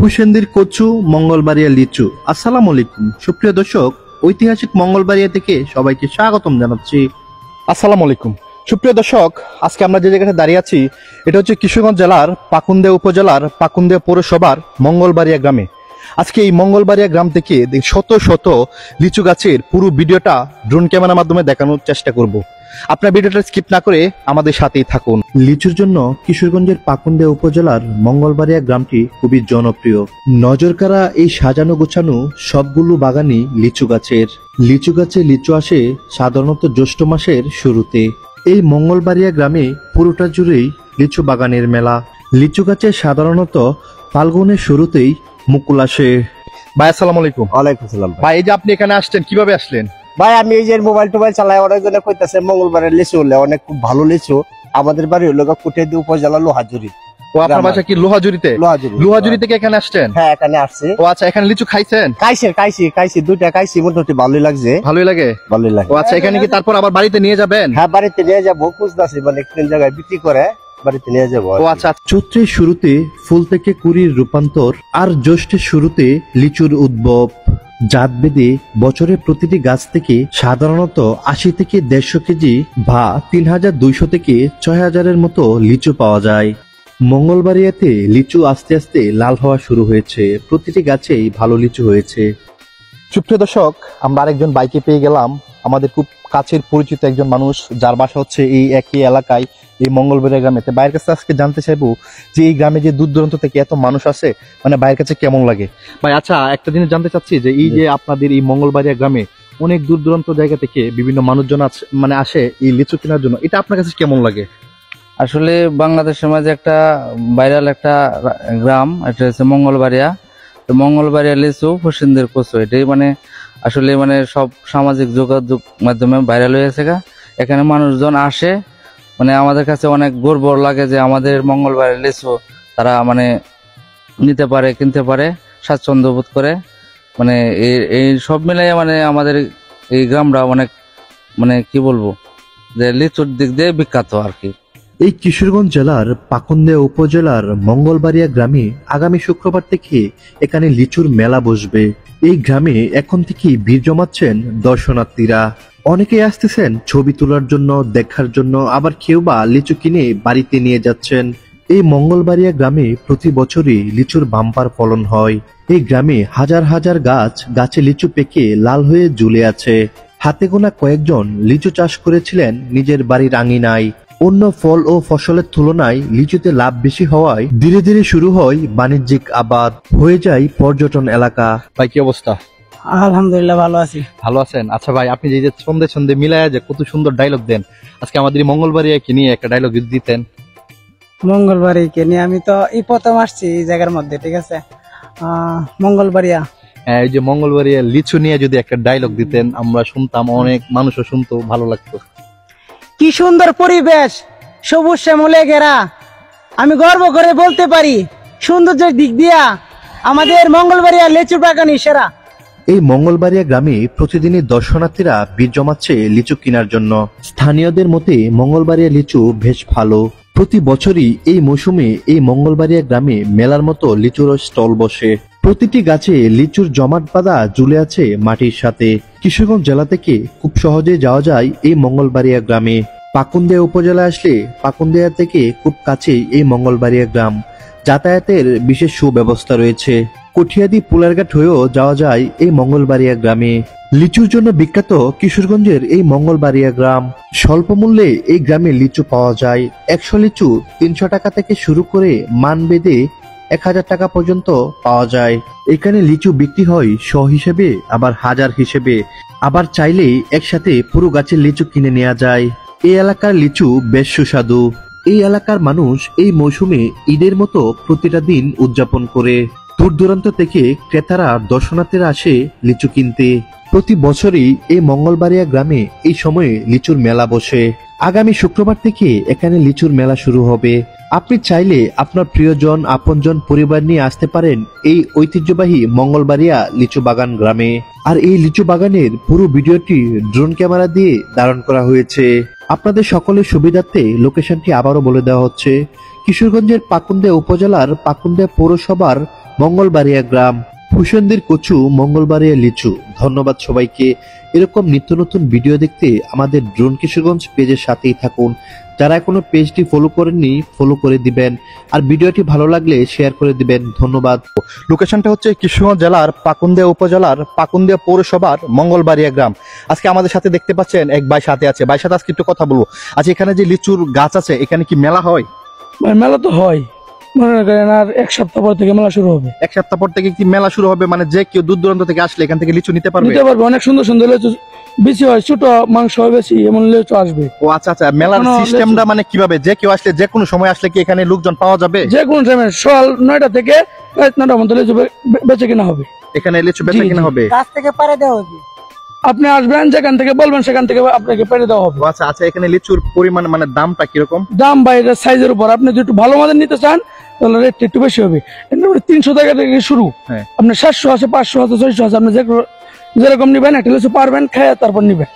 হুসেন্দির কচু, মঙ্গলবাড়িয়া লিচু। আসসালামু আলাইকুম সুপ্রিয় দর্শক, ঐতিহাসিক মঙ্গলবাড়িয়া থেকে সবাইকে স্বাগতম জানাচ্ছি। আসসালামু আলাইকুম সুপ্রিয় দর্শক, আজকে আমরা যে জায়গাটা দাঁড়িয়ে আছি এটা হচ্ছে কিশোরগঞ্জ জেলার পাকুন্দিয়া উপজেলার পাকুন্দিয়া পৌরসভার মঙ্গলবাড়িয়া গ্রামে। আজকে এই মঙ্গলবাড়িয়া গ্রাম থেকে শত শত লিচু গাছের পুরো ভিডিওটা ড্রোন ক্যামেরার মাধ্যমে দেখানোর চেষ্টা করব। আপনার ভিডিওটা স্কিপ না করে আমাদের সাথেই থাকুন। লিচুর জন্য কিশোরগঞ্জের পাকুন্দিয়া উপজেলার মঙ্গলবাড়িয়া গ্রামটি খুবই জনপ্রিয়। নজরকাড়া এই সাজানো গোছানো সবগুলো বাগানই লিচু গাছের। লিচু গাছে লিচু আসে সাধারণত জ্যৈষ্ঠ মাসের শুরুতে। এই মঙ্গলবাড়িয়া গ্রামে পুরোটা জুড়েই লিচু বাগানের মেলা। লিচু গাছে সাধারণত ফাল্গুনের শুরুতেই মুকুল আসে। ভাই আসসালামু আলাইকুম। ওয়ালাইকুম আসসালাম ভাই, এই যে আপনি এখানে আসছেন, কিভাবে আসলেন? ভাই, আমি এই যে মোবাইল টোবাইল চালাই, অনেকজনে কইতাছে মঙ্গলবারের লিচু হলে অনেক খুব ভালো লিচু। আমাদের বাড়ি হলো কুটিয়াদি উপজেলা লোহাজুরি। ও, আপনার বাসা কি লোহাজুরিতে? লোহাজুরি থেকে এখানে আসছেন? হ্যাঁ, এখানে আসছি। ও আচ্ছা, এখানে লিচু খাইছেন? খাইছি দুইটা খাইছি, মোটামুটি ভালোই লাগছে। ভালোই লাগে? ভালোই লাগে। ও আচ্ছা, এখানে কি তারপর আবার বাড়িতে নিয়ে যাবেন? হ্যাঁ, বাড়িতে নিয়ে যাবো, খুঁজতেছি মানে কোন জায়গায় বিক্রি করে বাড়িতে নিয়ে যাবো। ও আচ্ছা। চৈত্রের শুরুতে ফুল থেকে কুড়ির রূপান্তর, আর জ্যৈষ্ঠের শুরুতে লিচুর উদ্ভব। জাত বেদে বছরের প্রতিটি গাছ থেকে সাধারণত ৮০ থেকে ১৫০ কেজি বা ৩২০০ থেকে ৬০০০-এর মতো লিচু পাওয়া যায়। মঙ্গলবাড়িয়াতে লিচু আস্তে আস্তে লাল হওয়া শুরু হয়েছে, প্রতিটি গাছেই ভালো লিচু হয়েছে। সুপ্রিয় দর্শক, আমরা আরেকজন বাইকে পেয়ে গেলাম, আমাদের খুব কাছের পরিচিত একজন মানুষ, যার বাসা হচ্ছে এই একই এলাকায়, এই মঙ্গলবাড়িয়া গ্রামে। বাইরের কাছে আজকে জানতে চাইবো যে এই গ্রামে যে দূর দূরান্ত থেকে এত মানুষ আসে, মানে বাইরের কাছে কেমন লাগে। ভাই আচ্ছা, একটা জিনিস জানতে চাচ্ছি যে এই যে আপনাদের এই মঙ্গলবাড়িয়া গ্রামে অনেক দূর দূরান্ত জায়গা থেকে বিভিন্ন মানুষজন মানে আসে এই লিচু কেনার জন্য, এটা আপনার কাছে কেমন লাগে? আসলে বাংলাদেশের মাঝে একটা ভাইরাল একটা গ্রাম, এটা হচ্ছে মঙ্গলবাড়িয়া। তো মঙ্গলবাড়িয়া লিচু, হুসেন্দির কচু, এটাই মানে আসলে মানে সব সামাজিক যোগাযোগ মাধ্যমে ভাইরাল হয়েছে। এখানে মানুষজন আসে, মানে আমাদের কাছে অনেক গর্ব লাগে যে আমাদের মঙ্গলবাড়িয়া লিচু তারা মানে নিতে পারে, কিনতে পারে, স্বাচ্ছন্দ্য বোধ করে। মানে এই সব মিলাই মানে আমাদের এই গ্রামটা অনেক মানে কি বলবো যে লিচুর দিক দিয়ে বিখ্যাত আর কি। এই কিশোরগঞ্জ জেলার পাকুন্দিয়া উপজেলার মঙ্গলবাড়িয়া গ্রামে আগামী শুক্রবার থেকে এখানে লিচুর মেলা বসবে। এই গ্রামে এখন থেকেই ভিড় জমাচ্ছেন দর্শনার্থীরা। অনেকেই আসতেছেন ছবি তোলার জন্য, দেখার জন্য, আবার কেউ বা লিচু কিনে বাড়িতে নিয়ে যাচ্ছেন। এই মঙ্গলবাড়িয়া গ্রামে প্রতি বছরই লিচুর বাম্পার ফলন হয়। এই গ্রামে হাজার হাজার গাছে লিচু পেকে লাল হয়ে ঝুলে আছে। হাতে গোনা কয়েকজন লিচু চাষ করেছিলেন নিজের বাড়ির আঙিনায়। অন্য ফল ও ফসলের তুলনায় লিচুতে লাভ বেশি হওয়ায় ধীরে ধীরে শুরু হয় বাণিজ্যিক আবাদ, হয়ে যায় পর্যটন এলাকা। ভাই, কি অবস্থা? আলহামদুলিল্লাহ, ভালো আছি। ভালো আছেন? আচ্ছা ভাই, আপনি যে ছন্দে ছন্দে মিলায় যে কত সুন্দর ডায়লগ দেন, আজকে আমাদের মঙ্গলবাড়িয়াকে নিয়ে একটা ডায়লগ যদি দিতেন। মঙ্গলবাড়িকে নিয়ে আমি তো এই প্রথম আসছি এই জায়গার মধ্যে, ঠিক আছে? মঙ্গলবাড়িয়া, হ্যাঁ, এই যে মঙ্গলবাড়িয়া লিচু নিয়ে যদি একটা ডায়লগ দিতেন, আমরা শুনতাম, অনেক মানুষও শুনতো, ভালো লাগতো। কি সুন্দর পরিবেশ, সবুজ শ্যামলে ঘেরা। আমি গর্ব করে বলতে পারি সৌন্দর্যের দিক দিয়া আমাদের মঙ্গলবাড়িয়া লিচু বাগানই সেরা। এই মঙ্গলবাড়িয়া গ্রামে প্রতিদিনই দর্শনার্থীরা ভিড় জমাচ্ছে লিচু কেনার জন্য। স্থানীয়দের মতে মঙ্গলবাড়িয়া লিচু বেশ ভালো। প্রতি বছরই এই মৌসুমে এই মঙ্গলবাড়িয়া গ্রামে মেলার মতো লিচুর স্টল বসে। প্রতিটি গাছে লিচুর জমাট বাঁধা ঝুলে আছে মাটির সাথে। কিশোরগঞ্জ জেলা থেকে খুব সহজে যাওয়া যায় এই মঙ্গলবাড়িয়া গ্রামে। পাকুন্দিয়া উপজেলা আসলে পাকুন্দিয়া থেকে খুব কাছেই এই মঙ্গলবাড়িয়া গ্রাম। যাতায়াতের বিশেষ সুব্যবস্থা রয়েছে। কঠিয়াদি পুলারঘাট হয়েও যাওয়া যায় এই মঙ্গলবাড়িয়া গ্রামে। লিচুর জন্য বিখ্যাত কিশোরগঞ্জের এই মঙ্গলবাড়িয়া গ্রাম। স্বল্প মূল্যে এই গ্রামে লিচু পাওয়া যায়। ১০০ লিচু ৩০০ টাকা থেকে শুরু করে মান বেঁধে ১০০০ টাকা পর্যন্ত পাওয়া যায়। এখানে লিচু বিক্রি হয় শ হিসেবে, আবার হাজার হিসেবে, আবার চাইলেই একসাথে পুরো গাছের লিচু কিনে নেওয়া যায়। এই এলাকার লিচু বেশ সুস্বাদু। এই এলাকার মানুষ এই মৌসুমে ঈদের মতো প্রতিটা দিন উদযাপন করে। দূর দূরান্ত থেকে ক্রেতারা, দর্শনার্থীরা আসে লিচু কিনতে। প্রতি বছরই এই মঙ্গলবাড়িয়া গ্রামে এই সময়ে লিচুর মেলা বসে। আগামী শুক্রবার থেকে এখানে লিচুর মেলা শুরু হবে। আপনি চাইলে আপনার প্রিয়জন, আপনজন, পরিবার নিয়ে আসতে পারেন এই ঐতিহ্যবাহী মঙ্গলবাড়িয়া লিচু বাগান গ্রামে। আর এই লিচু বাগানের পুরো ভিডিওটি ড্রোন ক্যামেরা দিয়ে ধারণ করা হয়েছে। আপনাদের সকলের সুবিধার্থে লোকেশনটি আবারও বলে দেওয়া হচ্ছে। কিশোরগঞ্জের পাকুন্দিয়া উপজেলার পাকুন্দিয়া পৌরসভার মঙ্গলবাড়িয়া গ্রাম। ফুসন্দির কচু, মঙ্গলবাড়িয়া লিচু। ধন্যবাদ সবাইকে। এরকম নিত্য নতুন ভিডিও দেখতে আমাদের ড্রোন কিশোরগঞ্জ পেজের সাথেই থাকুন। যারা এখনো পেজটি ফলো করেননি ফলো করে দিবেন, আর ভিডিওটি ভালো লাগলে শেয়ার করে দিবেন। ধন্যবাদ। লোকেশনটা হচ্ছে কিশোরগঞ্জ জেলার পাকুন্দিয়া উপজেলার পাকুন্দিয়া পৌরসভার মঙ্গলবাড়িয়া গ্রাম। আজকে আমাদের সাথে দেখতে পাচ্ছেন এক ভাই সাথে আছে, ভাইয়ের সাথে আজকে একটু কথা বলবো। আচ্ছা, এখানে যে লিচুর গাছ আছে, এখানে কি মেলা হয়? মেলা তো হয়, মনে করেন আর এক সপ্তাহ পর থেকে মেলা শুরু হবে। এক সপ্তাহ পর থেকে কি মেলা শুরু হবে? মানে যে কেউ দূর দূরান্ত থেকে আসলে এখান থেকে লিচু নিতে পারবে? নিতে পারবে, অনেক সুন্দর সুন্দর লেচু বেশি হয়, ছোট মাংস হয় বেশি, এমন লেচু আসবে। ও আচ্ছা আচ্ছা, মেলার কোনো সিস্টেমটা মানে কিভাবে? যে কেউ আসলে যে কোনো সময় আসলে কি এখানে লোকজন পাওয়া যাবে? যে কোনো টাইমে সকাল 9টা থেকে রাত 9টার মধ্যে লেচু বেচে কিনা হবে। এখানে লিচু বেচা জি, কিনা জি। হবে? গাছ থেকে পারে দেওয়া হবে। আপনি আসবেন, যেখান থেকে বলবেন সেখান থেকে আপনাকে পেরে দেওয়া হবে। ও আচ্ছা আচ্ছা, এখানে লিচুর পরিমাণ মানে দামটা কিরকম? দাম বাইরের সাইজের উপর, আপনি যদি একটু ভালো মানের নিতে চান তাহলে রেটটা একটু বেশি হবে। 300 টাকা থেকে শুরু, হ্যাঁ। আপনার 700 আছে, 500 আছে, 600 আছে, আপনি যেরকম নিবেন একটা লিচু পারবেন খেয়ে তারপর নিবেন,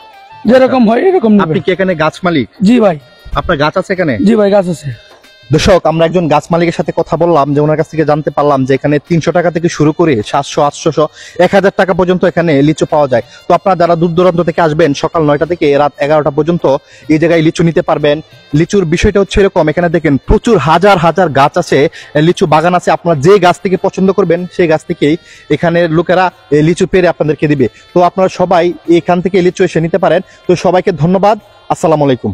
যেরকম হয় এরকম আপনি নিবেন। কি এখানে গাছ মালিক? জি ভাই, আপনার গাছ আছে এখানে? জি ভাই, গাছ আছে। দর্শক, আমরা একজন গাছ মালিকের সাথে কথা বললাম, যে ওনার কাছ থেকে জানতে পারলাম যে এখানে 300 টাকা থেকে শুরু করে 700, 800, 1000 টাকা পর্যন্ত এখানে লিচু পাওয়া যায়। তো আপনারা যারা দূর দূরান্ত থেকে আসবেন, সকাল 9টা থেকে রাত 11টা পর্যন্ত এই জায়গায় লিচু নিতে পারবেন। লিচুর বিষয়টা হচ্ছে এরকম, এখানে দেখেন প্রচুর হাজার হাজার গাছ আছে, লিচু বাগান আছে। আপনারা যে গাছ থেকে পছন্দ করবেন সেই গাছ থেকেই এখানের লোকেরা লিচু পেরে আপনাদেরকে দিবে। তো আপনারা সবাই এখান থেকে লিচু এসে নিতে পারেন। তো সবাইকে ধন্যবাদ। আসসালামু আলাইকুম।